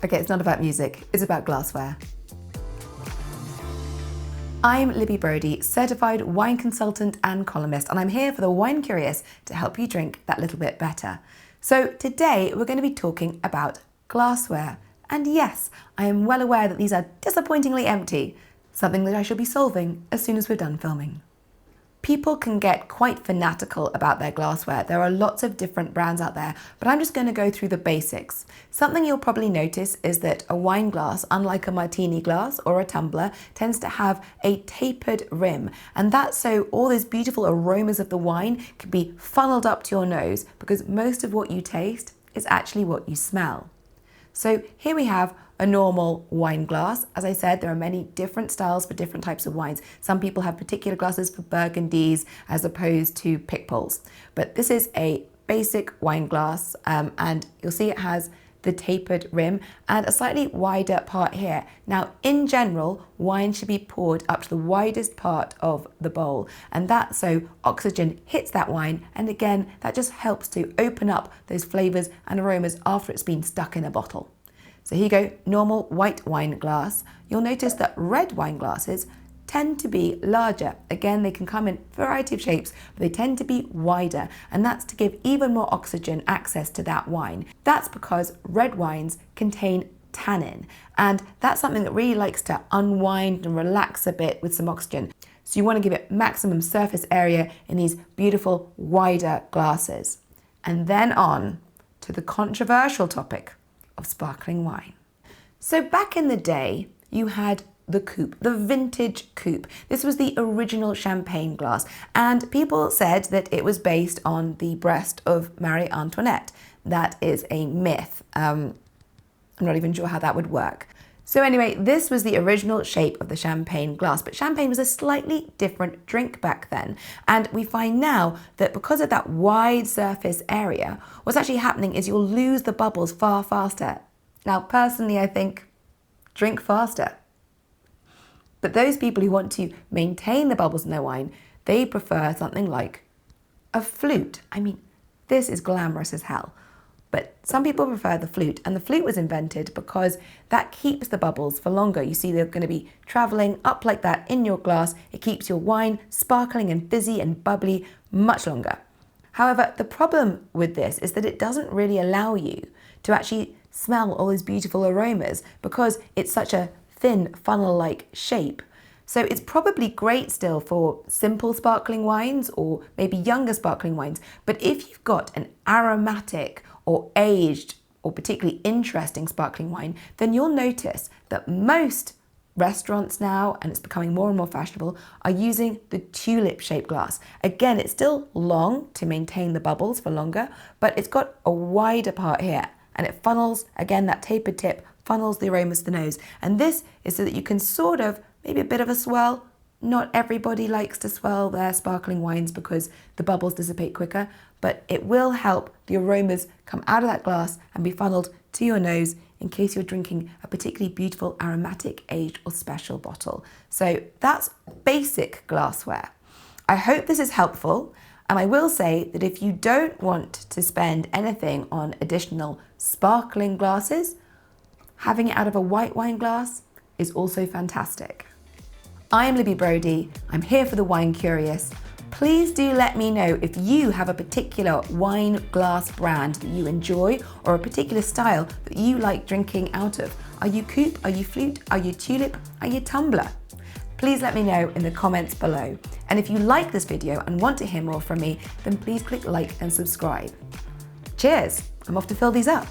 Okay, it's not about music, it's about glassware. I'm Libby Brody, certified wine consultant and columnist, and I'm here for the wine curious to help you drink that little bit better. So today we're going to be talking about glassware. And yes, I am well aware that these are disappointingly empty, something that I shall be solving as soon as we're done filming. People can get quite fanatical about their glassware. There are lots of different brands out there, but I'm just going to go through the basics. Something you'll probably notice is that a wine glass, unlike a martini glass or a tumbler, tends to have a tapered rim. And that's so all those beautiful aromas of the wine can be funneled up to your nose, because most of what you taste is actually what you smell. So here we have a normal wine glass. As I said, there are many different styles for different types of wines. Some people have particular glasses for Burgundies as opposed to Picpols. But this is a basic wine glass, and you'll see it has the tapered rim and a slightly wider part here. Now, in general, wine should be poured up to the widest part of the bowl, and that's so oxygen hits that wine, and again, that just helps to open up those flavors and aromas after it's been stuck in a bottle. So here you go, normal white wine glass. You'll notice that red wine glasses tend to be larger. Again, they can come in a variety of shapes, but they tend to be wider, and that's to give even more oxygen access to that wine. That's because red wines contain tannin, and that's something that really likes to unwind and relax a bit with some oxygen. So you want to give it maximum surface area in these beautiful wider glasses. And then on to the controversial topic of sparkling wine. So back in the day, you had the Coop, the vintage Coop. This was the original champagne glass, and people said that it was based on the breast of Marie Antoinette. That is a myth. I'm not even sure how that would work. So anyway, this was the original shape of the champagne glass, but champagne was a slightly different drink back then. And we find now that because of that wide surface area, what's actually happening is you'll lose the bubbles far faster. Now, personally, I think drink faster. But those people who want to maintain the bubbles in their wine, they prefer something like a flute. I mean, this is glamorous as hell. But some people prefer the flute, and the flute was invented because that keeps the bubbles for longer. You see, they're going to be traveling up like that in your glass. It keeps your wine sparkling and fizzy and bubbly much longer. However, the problem with this is that it doesn't really allow you to actually smell all those beautiful aromas because it's such a thin funnel-like shape. So it's probably great still for simple sparkling wines or maybe younger sparkling wines. But if you've got an aromatic or aged or particularly interesting sparkling wine, then you'll notice that most restaurants now, and it's becoming more and more fashionable, are using the tulip-shaped glass. Again, it's still long to maintain the bubbles for longer, but it's got a wider part here, and it funnels, again, that tapered tip funnels the aromas to the nose. And this is so that you can sort of, maybe a bit of a swirl. Not everybody likes to swirl their sparkling wines because the bubbles dissipate quicker, but it will help the aromas come out of that glass and be funneled to your nose in case you're drinking a particularly beautiful aromatic, aged or special bottle. So that's basic glassware. I hope this is helpful, and I will say that if you don't want to spend anything on additional sparkling glasses, having it out of a white wine glass is also fantastic. I am Libby Brody. I'm here for the wine curious. Please do let me know if you have a particular wine glass brand that you enjoy or a particular style that you like drinking out of. Are you Coop? Are you Flute? Are you Tulip? Are you Tumbler? Please let me know in the comments below. And if you like this video and want to hear more from me, then please click like and subscribe. Cheers! I'm off to fill these up.